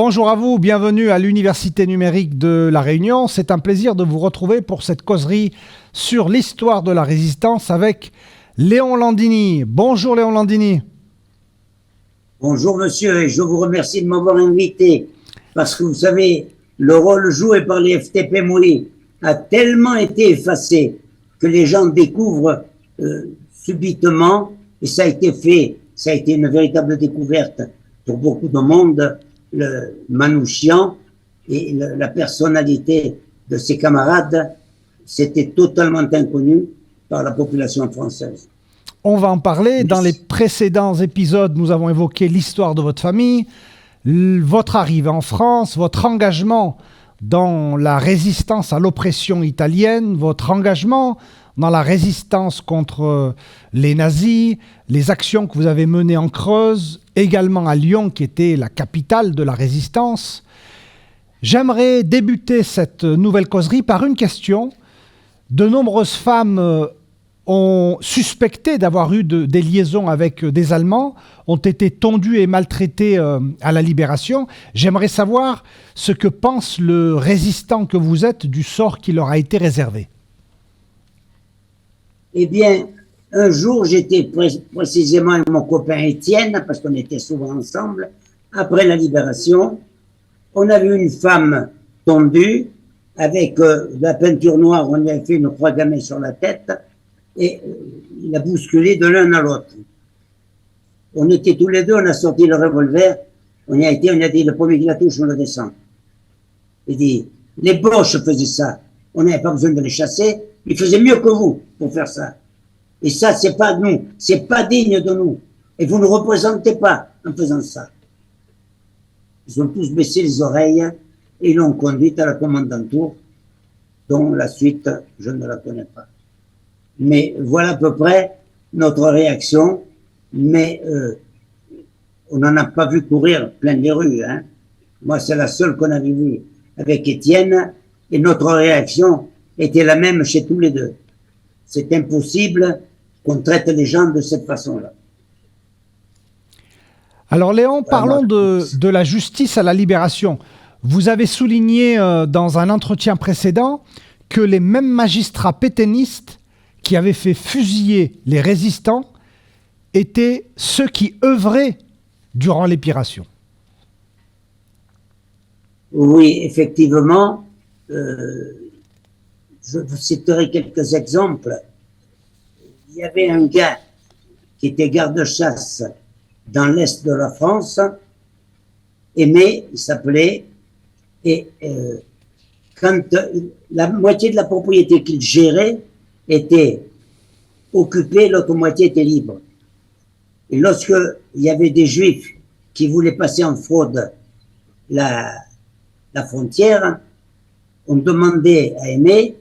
Bonjour à vous, bienvenue à l'Université numérique de La Réunion. C'est un plaisir de vous retrouver pour cette causerie sur l'histoire de la résistance avec Léon Landini. Bonjour Léon Landini. Bonjour monsieur, et je vous remercie de m'avoir invité parce que vous savez, le rôle joué par les FTP Mouli a tellement été effacé que les gens découvrent subitement, et ça a été une véritable découverte pour beaucoup de monde, le Manouchian et la personnalité de ses camarades, c'était totalement inconnu par la population française. On va en parler. Dans les précédents épisodes, nous avons évoqué l'histoire de votre famille, votre arrivée en France, votre engagement dans la résistance à l'oppression italienne, votre engagement dans la résistance contre les nazis, les actions que vous avez menées en Creuse, également à Lyon, qui était la capitale de la résistance. J'aimerais débuter cette nouvelle causerie par une question. De nombreuses femmes ont suspecté d'avoir eu des liaisons avec des Allemands, ont été tondues et maltraitées à la Libération. J'aimerais savoir ce que pense le résistant que vous êtes du sort qui leur a été réservé. Eh bien, un jour, j'étais précisément avec mon copain Étienne, parce qu'on était souvent ensemble, après la Libération. On a vu une femme tondue, avec de la peinture noire, on lui a fait une croix gammée sur la tête, et il a bousculé de l'un à l'autre. On était tous les deux, on a sorti le revolver, on a dit, le premier qui la touche, on le descend. Il dit, les Boches faisaient ça, on n'avait pas besoin de les chasser, ils faisaient mieux que vous pour faire ça. Et ça, c'est pas nous, c'est pas digne de nous. Et vous ne représentez pas en faisant ça. Ils ont tous baissé les oreilles et l'ont conduite à la commandanture, dont la suite, je ne la connais pas. Mais voilà à peu près notre réaction, mais on n'en a pas vu courir plein les rues. Hein. Moi, c'est la seule qu'on avait vue avec Étienne, et notre réaction était la même chez tous les deux. C'est impossible qu'on traite les gens de cette façon-là. Alors Léon, parlons de la justice à la Libération. Vous avez souligné dans un entretien précédent que les mêmes magistrats pétainistes qui avaient fait fusiller les résistants étaient ceux qui œuvraient durant l'épiration. Oui, effectivement. Je vous citerai quelques exemples. Il y avait un gars qui était garde-chasse dans l'est de la France, Aimé, il s'appelait, et quand la moitié de la propriété qu'il gérait était occupée, l'autre moitié était libre. Et lorsque il y avait des Juifs qui voulaient passer en fraude la frontière, on demandait à Aimé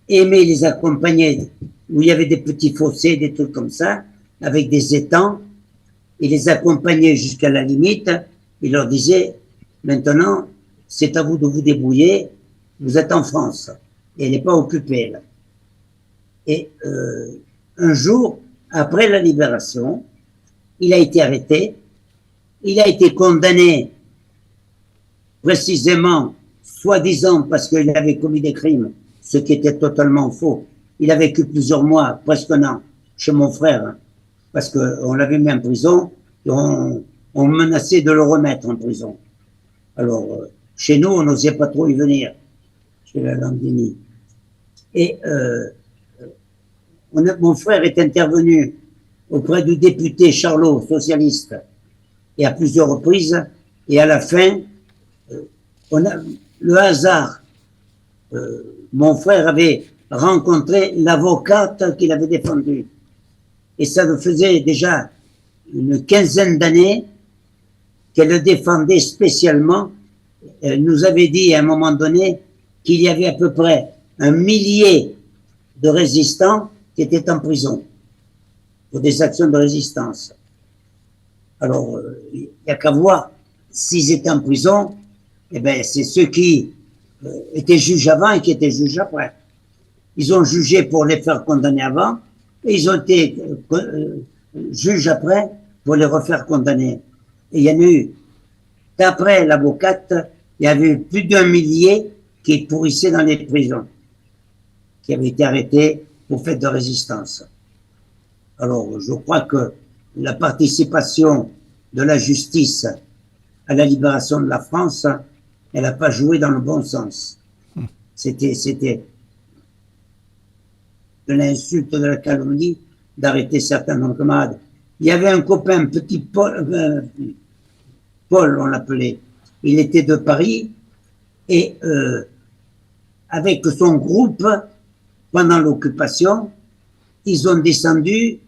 les accompagnait, où il y avait des petits fossés, des trucs comme ça, avec des étangs, il les accompagnait jusqu'à la limite, il leur disait, maintenant, c'est à vous de vous débrouiller, vous êtes en France, et elle n'est pas occupée là. Et un jour, après la libération, il a été arrêté, il a été condamné précisément, soi-disant parce qu'il avait commis des crimes, ce qui était totalement faux. Il a vécu plusieurs mois, presque un an, chez mon frère, parce qu'on l'avait mis en prison, et on menaçait de le remettre en prison. Alors, chez nous, on n'osait pas trop y venir, chez la Landini. Et mon frère est intervenu auprès du député Charlot, socialiste, et à plusieurs reprises, et à la fin, on a le hasard. Mon frère avait rencontré l'avocate qu'il avait défendue. Et ça nous faisait déjà une quinzaine d'années qu'elle le défendait spécialement. Elle nous avait dit à un moment donné qu'il y avait à peu près 1 millier de résistants qui étaient en prison pour des actions de résistance. Alors, il n'y a qu'à voir, s'ils étaient en prison, eh ben, c'est ceux qui étaient juges avant et qui étaient juges après. Ils ont jugé pour les faire condamner avant, et ils ont été juges après pour les refaire condamner. Et il y en a eu d'après l'avocate, il y avait eu plus d'1 millier qui pourrissaient dans les prisons, qui avaient été arrêtés pour fait de résistance. Alors, je crois que la participation de la justice à la libération de la France, elle n'a pas joué dans le bon sens. C'était de l'insulte, de la calomnie, d'arrêter certains de nos camarades. Il y avait un copain, petit Paul, Paul on l'appelait, il était de Paris, et avec son groupe, pendant l'occupation, ils ont descendu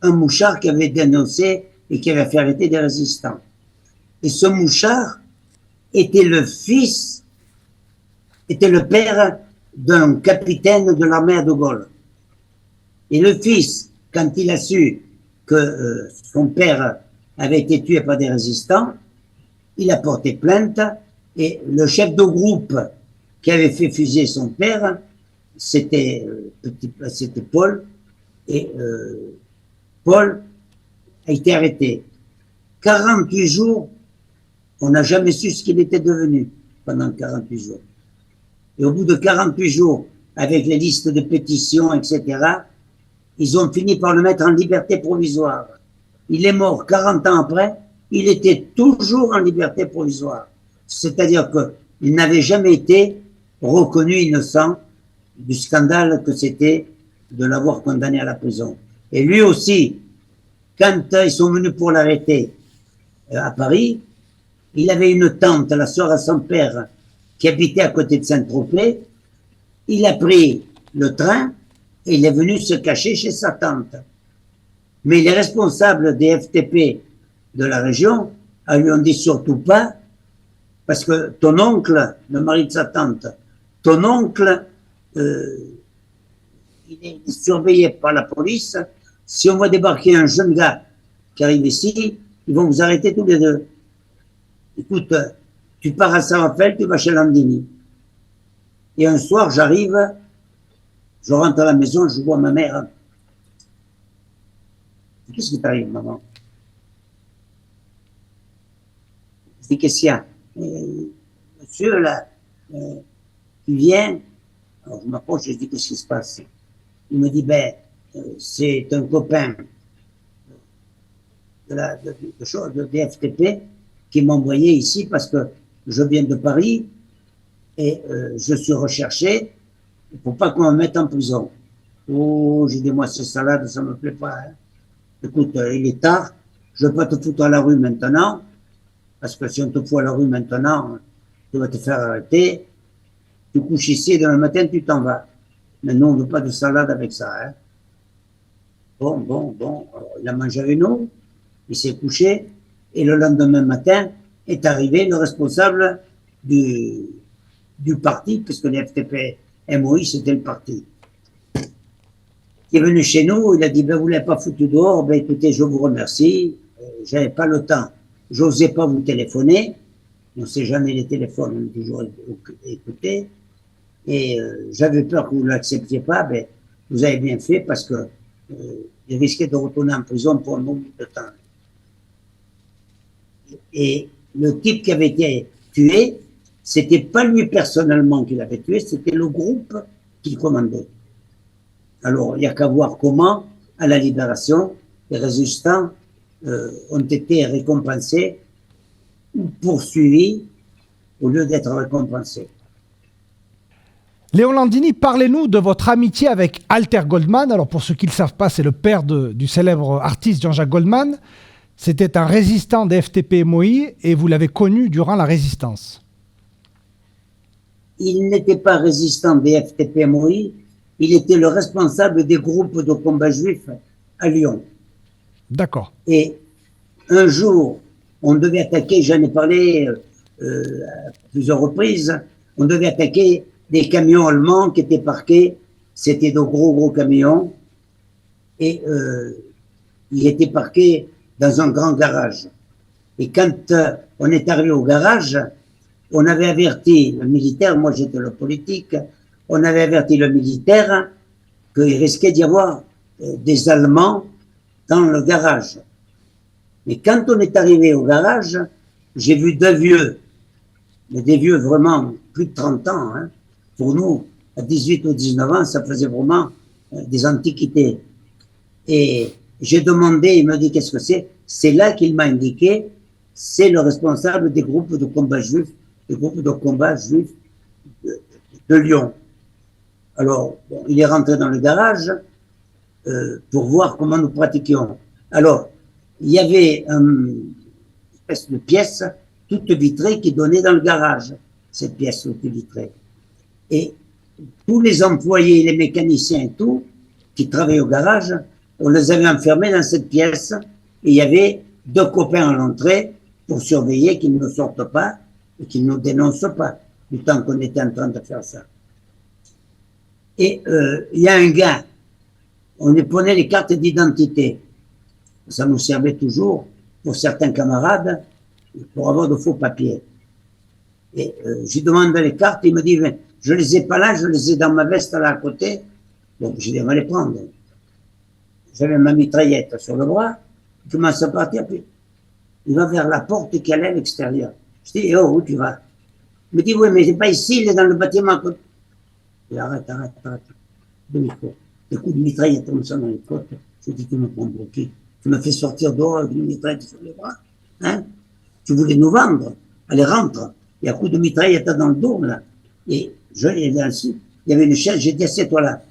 un mouchard qui avait dénoncé et qui avait fait arrêter des résistants. Et ce mouchard était le père d'un capitaine de l'armée de Gaulle. Et le fils, quand il a su que son père avait été tué par des résistants, il a porté plainte et le chef de groupe qui avait fait fusiller son père, c'était Paul, et Paul a été arrêté. 48 jours, on n'a jamais su ce qu'il était devenu pendant 48 jours. Et au bout de 48 jours, avec les listes de pétitions, etc., ils ont fini par le mettre en liberté provisoire. Il est mort 40 ans après, il était toujours en liberté provisoire. C'est-à-dire qu'il n'avait jamais été reconnu innocent du scandale que c'était de l'avoir condamné à la prison. Et lui aussi, quand ils sont venus pour l'arrêter à Paris, il avait une tante, la sœur à son père, qui habitait à côté de Saint-Tropez. Il a pris le train et il est venu se cacher chez sa tante. Mais les responsables des FTP de la région lui ont dit surtout pas, parce que ton oncle, le mari de sa tante, ton oncle, il est surveillé par la police. Si on voit débarquer un jeune gars qui arrive ici, ils vont vous arrêter tous les deux. Écoute, tu pars à Saint-Raphaël, tu vas chez Landini. Et un soir, j'arrive, je rentre à la maison, je vois ma mère. Qu'est-ce qui t'arrive, maman? Je dis, qu'est-ce qu'il y a? Monsieur, là, qui vient, alors je m'approche, je dis, qu'est-ce qui se passe? Il me dit, ben, c'est un copain de DFTP qui m'a envoyé ici parce que je viens de Paris et je suis recherché. Il ne faut pas qu'on me mette en prison. Oh, j'ai dit, moi, ces salades, ça ne me plaît pas. Hein. Écoute, il est tard, je ne veux pas te foutre à la rue maintenant, parce que si on te fout à la rue maintenant, tu vas te faire arrêter. Tu couches ici et demain matin, tu t'en vas. Mais nous, on ne veut pas de salade avec ça. Hein. Bon. Alors, il a mangé avec nous, il s'est couché, et le lendemain matin est arrivé le responsable du parti, puisque les FTP MOI, c'était le parti. Il est venu chez nous, il a dit, ben, vous ne l'avez pas foutu dehors, ben, écoutez, je vous remercie, j'avais pas le temps, j'osais pas vous téléphoner, on ne sait jamais les téléphones, on est toujours écouté, et j'avais peur que vous ne l'acceptiez pas, ben, vous avez bien fait parce que il risquait de retourner en prison pour un moment de temps. Et le type qui avait été tué, c'était pas lui personnellement qui l'avait tué, c'était le groupe qu'il commandait. Alors, il n'y a qu'à voir comment, à la libération, les résistants ont été récompensés ou poursuivis au lieu d'être récompensés. Léon Landini, parlez-nous de votre amitié avec Alter Goldman. Alors, pour ceux qui ne le savent pas, c'est le père du célèbre artiste Jean-Jacques Goldman. C'était un résistant des FTP-MOI et vous l'avez connu durant la résistance. Il n'était pas résistant des FTP-MOI, il était le responsable des groupes de combat juifs à Lyon. D'accord. Et un jour, on devait attaquer, j'en ai parlé à plusieurs reprises, on devait attaquer des camions allemands qui étaient parqués, c'était de gros camions, et ils étaient parqués dans un grand garage. Et quand on est arrivé au garage, on avait averti le militaire, moi j'étais le politique, on avait averti le militaire qu'il risquait d'y avoir des Allemands dans le garage. Mais quand on est arrivé au garage, j'ai vu deux vieux, mais des vieux vraiment plus de 30 ans. Hein. Pour nous, à 18 ou 19 ans, ça faisait vraiment des antiquités. Et j'ai demandé, il me dit qu'est-ce que c'est. C'est là qu'il m'a indiqué, c'est le responsable des groupes de combat juifs, des groupes de combat juifs de Lyon. Alors, bon, il est rentré dans le garage pour voir comment nous pratiquions. Alors, il y avait une espèce de pièce toute vitrée qui donnait dans le garage, cette pièce toute vitrée. Et tous les employés, les mécaniciens et tout, qui travaillaient au garage, on les avait enfermés dans cette pièce et il y avait deux copains à l'entrée pour surveiller qu'ils ne sortent pas et qu'ils ne nous dénoncent pas, du temps qu'on était en train de faire ça. Et il y a un gars, on lui prenait les cartes d'identité. Ça nous servait toujours, pour certains camarades, pour avoir de faux papiers. Et je lui demande les cartes, il me dit, je les ai pas là, je les ai dans ma veste là à côté. Donc je dis, on va les prendre. J'avais ma mitraillette sur le bras, je commence à partir, puis il va vers la porte qui allait à l'extérieur. Je dis, oh, où tu vas? Il me dit, oui, mais c'est pas ici, il est dans le bâtiment. Je dis, arrête. Demi-côte. Des coups de mitraillette comme ça dans les côtes. Je dis, tu me prends pour qui? Tu me fais sortir dehors avec une mitraillette sur les bras. Hein? Tu voulais nous vendre. Allez, rentre. Il y a un coup de mitraillette dans le dos, là. Et je l'ai là-dessus. Il y avait une chaise, j'ai dit, assieds-toi là.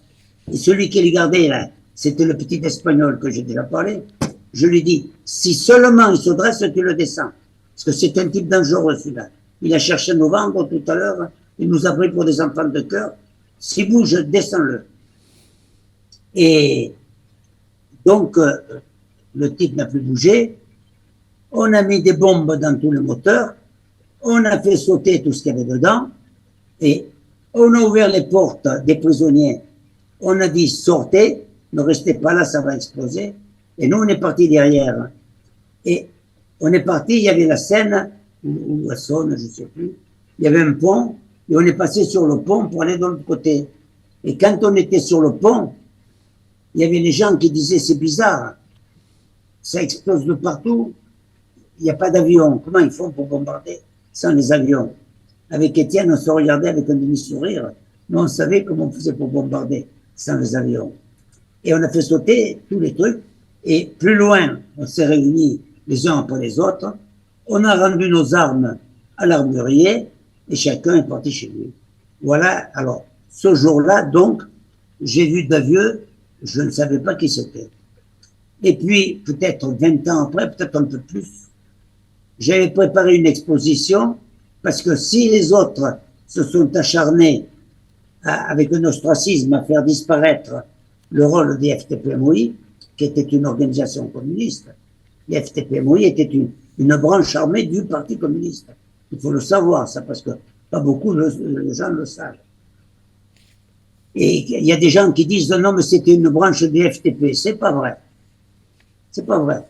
Et celui qui les gardait, là, c'était le petit espagnol que j'ai déjà parlé. Je lui dis, si seulement il se dresse, tu le descends. Parce que c'est un type dangereux, celui-là. Il a cherché à nous vendre tout à l'heure. Il nous a pris pour des enfants de cœur. Si bouge, descends-le. Et donc, le type n'a plus bougé. On a mis des bombes dans tous les moteurs. On a fait sauter tout ce qu'il y avait dedans. Et on a ouvert les portes des prisonniers. On a dit, sortez, ne restez pas là, ça va exploser. Et nous, on est partis derrière. Et on est parti, il y avait la Seine, ou la Saône, je ne sais plus. Il y avait un pont, et on est passé sur le pont pour aller de l'autre côté. Et quand on était sur le pont, il y avait les gens qui disaient, c'est bizarre, ça explose de partout, il n'y a pas d'avion. Comment ils font pour bombarder sans les avions? Avec Étienne, on se regardait avec un demi-sourire. Nous, on savait comment on faisait pour bombarder sans les avions. Et on a fait sauter tous les trucs. Et plus loin, on s'est réunis les uns après les autres. On a rendu nos armes à l'armurier et chacun est parti chez lui. Voilà. Alors, ce jour-là, donc, j'ai vu de vieux, je ne savais pas qui c'était. Et puis, peut-être 20 ans après, peut-être un peu plus, j'avais préparé une exposition parce que si les autres se sont acharnés avec un ostracisme à faire disparaître le rôle des FTP-MOI, qui était une organisation communiste, les FTP-MOI était une branche armée du Parti communiste. Il faut le savoir, ça, parce que pas beaucoup de gens le savent. Et il y a des gens qui disent non, mais c'était une branche des FTP. C'est pas vrai. C'est pas vrai.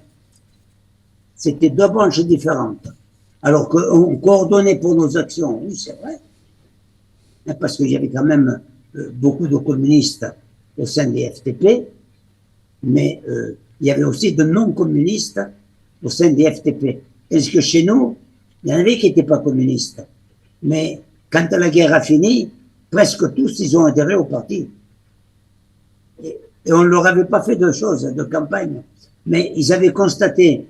C'était deux branches différentes. Alors qu'on coordonnait pour nos actions, oui, c'est vrai. Parce qu'il y avait quand même beaucoup de communistes au sein des FTP, mais il y avait aussi de non-communistes au sein des FTP. Est-ce que chez nous, il y en avait qui n'étaient pas communistes. Mais quand la guerre a fini, presque tous, ils ont adhéré au parti. Et on ne leur avait pas fait de choses, de campagne. Mais ils avaient constaté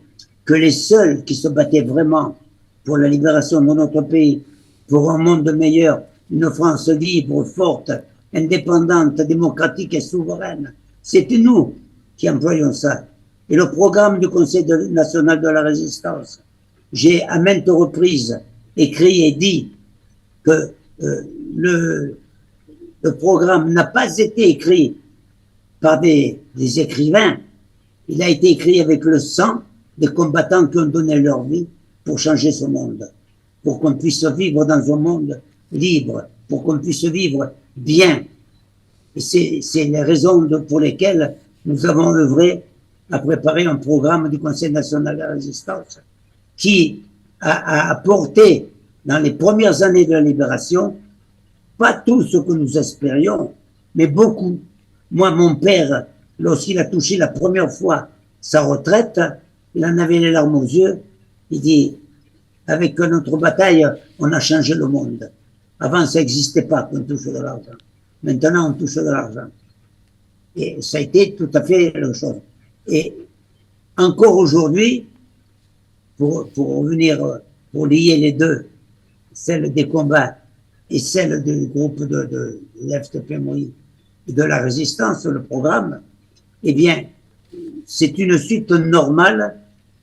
que les seuls qui se battaient vraiment pour la libération de notre pays, pour un monde meilleur, une France libre, forte, indépendante, démocratique et souveraine, c'était nous qui employions ça. Et le programme du Conseil national de la résistance, j'ai à maintes reprises écrit et dit que le programme n'a pas été écrit par des écrivains, il a été écrit avec le sang des combattants qui ont donné leur vie pour changer ce monde, pour qu'on puisse vivre dans un monde libre, pour qu'on puisse vivre bien. Et c'est les raisons pour lesquelles nous avons œuvré à préparer un programme du Conseil national de la résistance qui a apporté dans les premières années de la libération, pas tout ce que nous espérions, mais beaucoup. Moi, mon père, lorsqu'il a touché la première fois sa retraite, il en avait les larmes aux yeux. Il dit, avec notre bataille, on a changé le monde. Avant, ça n'existait pas qu'on touche de l'argent. Maintenant, on touche de l'argent. Et ça a été tout à fait la chose. Et encore aujourd'hui, pour revenir, pour lier les deux, celle des combats et celle du groupe de l'FTP-MOI et de la résistance, le programme, eh bien, c'est une suite normale.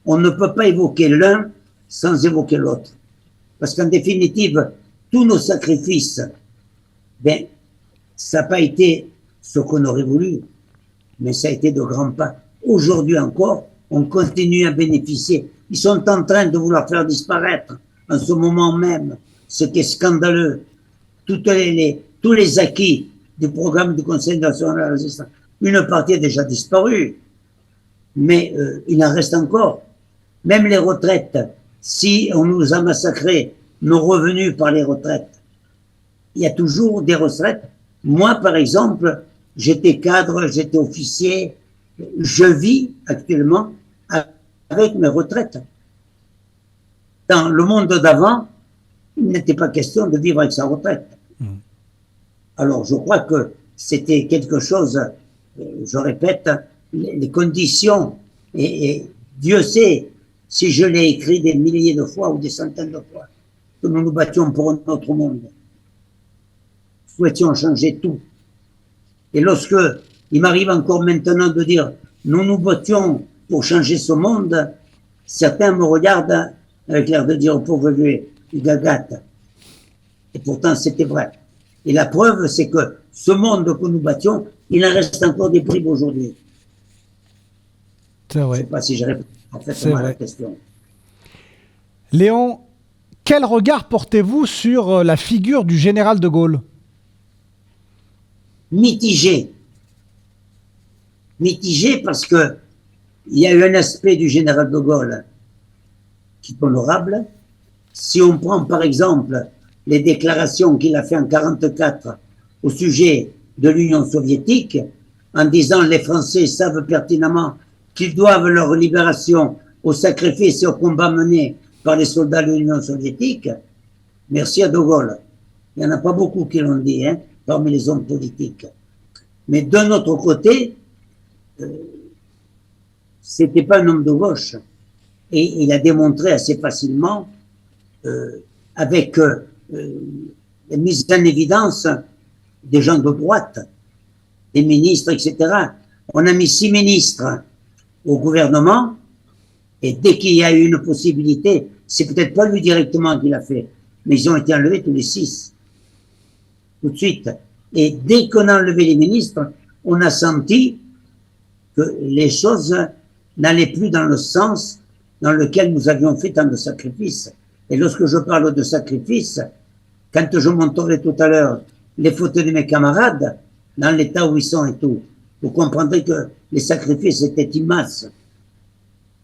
On ne peut pas évoquer l'un sans évoquer l'autre. Parce qu'en définitive, tous nos sacrifices, ben, ça n'a pas été ce qu'on aurait voulu, mais ça a été de grands pas. Aujourd'hui encore, on continue à bénéficier. Ils sont en train de vouloir faire disparaître, en ce moment même, ce qui est scandaleux, tous les acquis du programme du Conseil national de la résistance. Une partie est déjà disparue, mais il en reste encore. Même les retraites, si on nous a massacré nos revenus par les retraites, il y a toujours des retraites. Moi, par exemple, j'étais cadre, j'étais officier, je vis actuellement avec mes retraites. Dans le monde d'avant, il n'était pas question de vivre avec sa retraite. Alors, je crois que c'était quelque chose, je répète, les conditions, et Dieu sait si je l'ai écrit des milliers de fois ou des centaines de fois, que nous nous battions pour un autre monde. Nous souhaitions changer tout. Et lorsque il m'arrive encore maintenant de dire nous nous battions pour changer ce monde, certains me regardent avec l'air de dire pauvre vieux, il gagate. Et pourtant c'était vrai. Et la preuve, c'est que ce monde que nous battions, il en reste encore des bribes aujourd'hui. C'est vrai. Je ne sais pas si j'ai répondu parfaitement à la question. Léon, quel regard portez-vous sur la figure du général de Gaulle? Mitigé. Mitigé parce que il y a eu un aspect du général de Gaulle qui est honorable. Si on prend par exemple les déclarations qu'il a fait en 1944 au sujet de l'Union soviétique, en disant les Français savent pertinemment qu'ils doivent leur libération au sacrifice et au combat mené par les soldats de l'Union soviétique, merci à De Gaulle. Il n'y en a pas beaucoup qui l'ont dit, hein, parmi les hommes politiques. Mais d'un autre côté, c'était pas un homme de gauche. Et il a démontré assez facilement, avec la mise en évidence des gens de droite, des ministres, etc. On a mis 6 ministres au gouvernement, et dès qu'il y a eu une possibilité, c'est peut-être pas lui directement qui l'a fait, mais ils ont été enlevés tous les 6. Tout de suite. Et dès qu'on a enlevé les ministres, on a senti que les choses n'allaient plus dans le sens dans lequel nous avions fait tant de sacrifices. Et lorsque je parle de sacrifices, quand je montrerai tout à l'heure les photos de mes camarades, dans l'état où ils sont et tout, vous comprendrez que les sacrifices étaient immenses.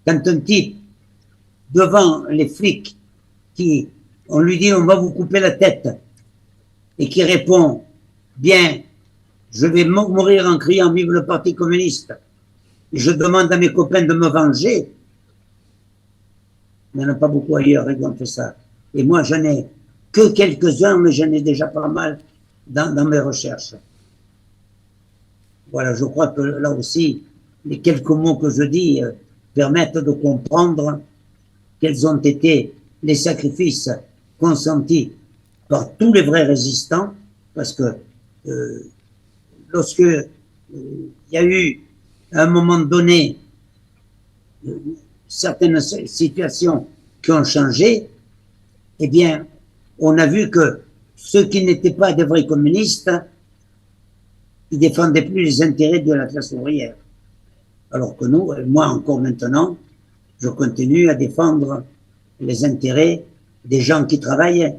Quand un type, devant les flics, on lui dit on va vous couper la tête, et qui répond bien, je vais mourir en criant vive le Parti communiste, et je demande à mes copains de me venger. Il n'y en a pas beaucoup ailleurs qui ont fait ça. Et moi, j'en ai que quelques-uns, mais j'en ai déjà pas mal dans mes recherches. Voilà, je crois que là aussi, les quelques mots que je dis permettent de comprendre quels ont été les sacrifices consentis par tous les vrais résistants, parce que lorsque il y a eu à un moment donné certaines situations qui ont changé, eh bien, on a vu que ceux qui n'étaient pas des vrais communistes, ils défendaient plus les intérêts de la classe ouvrière. Alors que nous, moi encore maintenant, je continue à défendre les intérêts des gens qui travaillent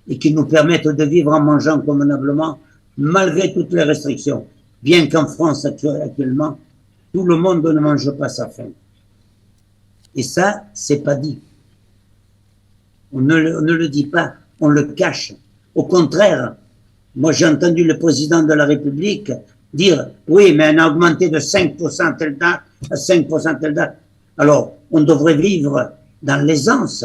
et qui nous permettent de vivre en mangeant convenablement, malgré toutes les restrictions. Bien qu'en France, actuellement, tout le monde ne mange pas sa faim. Et ça, c'est pas dit. On ne le dit pas, on le cache. Au contraire, moi j'ai entendu le président de la République dire « Oui, mais on a augmenté de 5% telle date à 5% telle date. » Alors, on devrait vivre dans l'aisance.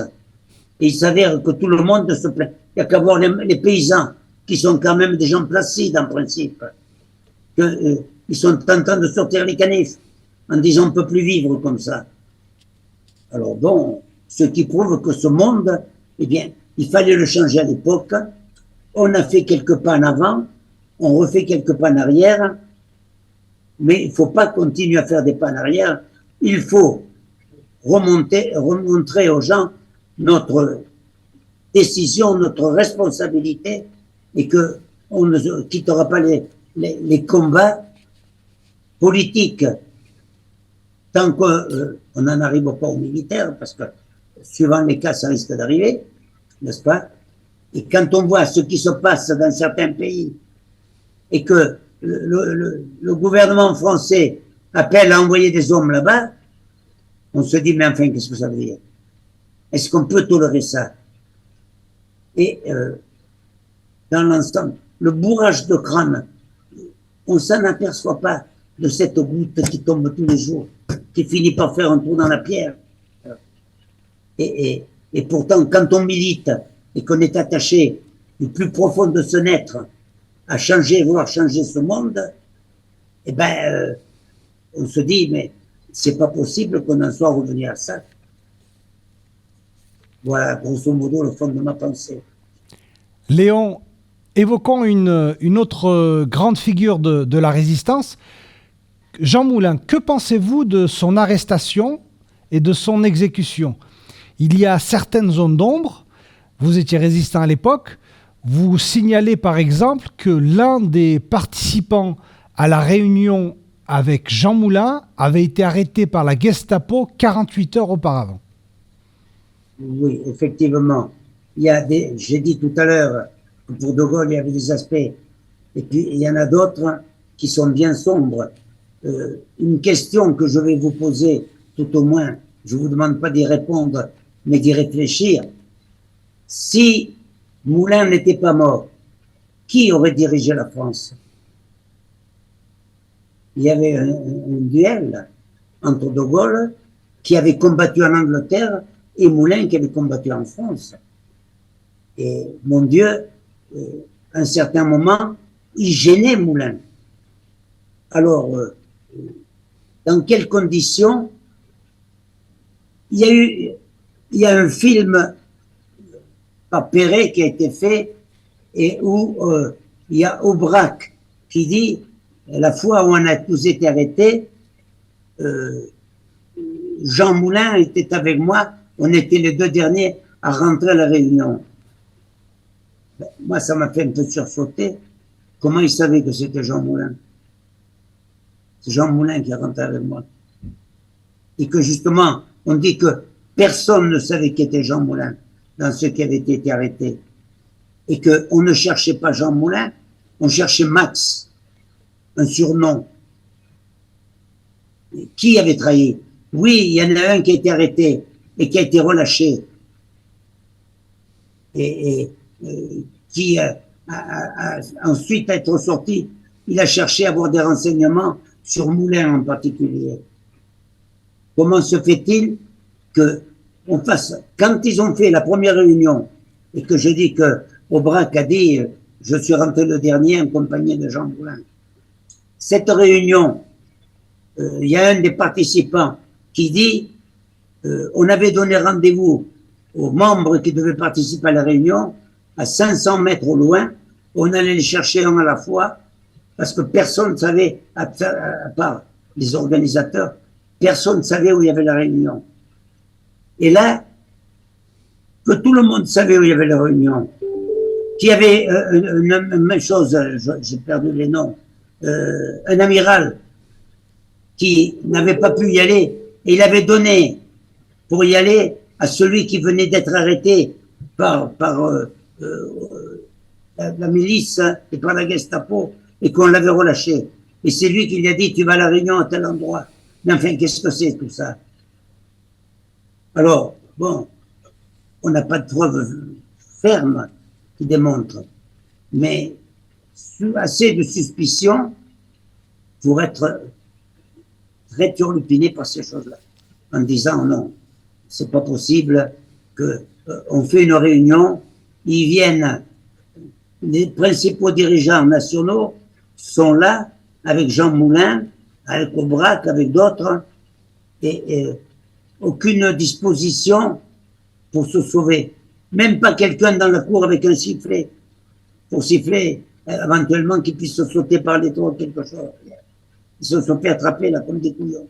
Et il s'avère que tout le monde se plaint. Il n'y a qu'à voir les paysans, qui sont quand même des gens placides en principe. Ils sont en train de sortir les canifs, en disant on ne peut plus vivre comme ça. Alors bon, ce qui prouve que ce monde, eh bien, il fallait le changer à l'époque. On a fait quelques pas en avant, on refait quelques pas en arrière, mais il ne faut pas continuer à faire des pas en arrière. Il faut remontrer aux gens notre décision, notre responsabilité, et qu'on ne quittera pas les combats politiques tant qu'on n'en arrive pas aux militaires, parce que suivant les cas, ça risque d'arriver, n'est-ce pas? Et quand on voit ce qui se passe dans certains pays, et que le gouvernement français appelle à envoyer des hommes là-bas, on se dit, mais enfin, qu'est-ce que ça veut dire? Est-ce qu'on peut tolérer ça? Et dans l'ensemble, le bourrage de crâne, on ne s'en aperçoit pas de cette goutte qui tombe tous les jours, qui finit par faire un trou dans la pierre. Et pourtant, quand on milite et qu'on est attaché du plus profond de son être à changer, vouloir changer ce monde, eh ben, on se dit, mais c'est pas possible qu'on en soit revenu à ça. Voilà, grosso modo, le fond de ma pensée. Léon, évoquons une autre grande figure de la résistance. Jean Moulin, que pensez-vous de son arrestation et de son exécution? Il y a certaines zones d'ombre, vous étiez résistant à l'époque, vous signalez par exemple que l'un des participants à la réunion avec Jean Moulin avait été arrêté par la Gestapo 48 heures auparavant. Oui, effectivement. J'ai dit tout à l'heure que pour De Gaulle, il y avait des aspects, et puis il y en a d'autres qui sont bien sombres. Une question que je vais vous poser, tout au moins, je ne vous demande pas d'y répondre, mais d'y réfléchir. Si Moulin n'était pas mort, qui aurait dirigé la France? Il y avait un duel entre De Gaulle, qui avait combattu en Angleterre, et Moulin qui avait combattu en France. Et mon Dieu, à un certain moment, il gênait Moulin. Alors, dans quelles conditions? Il y a un film par Perret qui a été fait, et où il y a Aubrac qui dit, la fois où on a tous été arrêtés, Jean Moulin était avec moi, on était les deux derniers à rentrer à la Réunion. Moi, ça m'a fait un peu sursauter. Comment il savait que c'était Jean Moulin? C'est Jean Moulin qui est rentré avec moi. Et que justement, on dit que personne ne savait qui était Jean Moulin dans ceux qui avaient été arrêtés. Et qu'on ne cherchait pas Jean Moulin, on cherchait Max, un surnom. Qui avait trahi? Oui, il y en a un qui a été arrêté et qui a été relâché. Et qui ensuite à être sorti, il a cherché à avoir des renseignements sur Moulin en particulier. Comment se fait-il que on fasse, quand ils ont fait la première réunion, et que je dis que Aubrac a dit, je suis rentré le dernier en compagnie de Jean Moulin. Cette réunion, il y a un des participants qui dit, on avait donné rendez-vous aux membres qui devaient participer à la réunion, à 500 mètres au loin, on allait les chercher un à la fois, parce que personne ne savait, à part les organisateurs, personne ne savait où il y avait la réunion. Et là, que tout le monde savait où il y avait la réunion, qu'il y avait une même chose, j'ai perdu les noms, un amiral qui n'avait pas pu y aller, et il avait donné pour y aller à celui qui venait d'être arrêté par la milice et par la Gestapo, et qu'on l'avait relâché. Et c'est lui qui lui a dit, tu vas à la Réunion à tel endroit. Mais enfin, qu'est-ce que c'est tout ça? Alors, bon, on n'a pas de preuves fermes qui démontrent, mais assez de suspicion pour être très turlupiné par ces choses-là, en disant non, c'est pas possible que on fait une réunion, ils viennent, les principaux dirigeants nationaux sont là, avec Jean Moulin, avec Aubrac, avec d'autres, et aucune disposition pour se sauver. Même pas quelqu'un dans la cour avec un sifflet, pour siffler, éventuellement qu'il puisse se sauter par les toits, quelque chose. Ils se sont fait attraper là comme des couillons.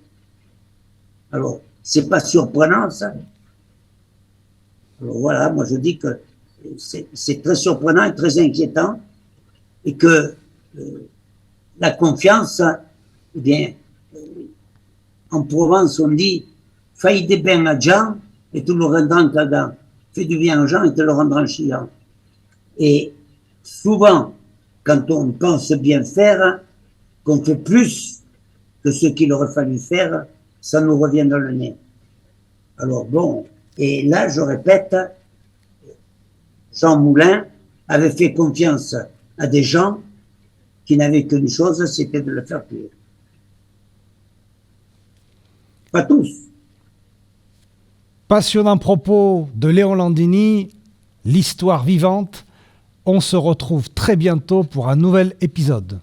Alors, c'est pas surprenant ça. Alors voilà, moi je dis que c'est très surprenant et très inquiétant, et que la confiance, eh bien, en Provence on dit « Fais des bains à Jean et tu le rendras cagant. Fais du bien aux gens et tu le rendras chiant. » Et souvent, quand on pense bien faire, qu'on fait plus que ce qu'il aurait fallu faire, ça nous revient dans le nez. Alors bon, et là, je répète, Jean Moulin avait fait confiance à des gens qui n'avaient qu'une chose, c'était de le faire cuire. Pas tous. Passionnant propos de Léon Landini, l'histoire vivante. On se retrouve très bientôt pour un nouvel épisode.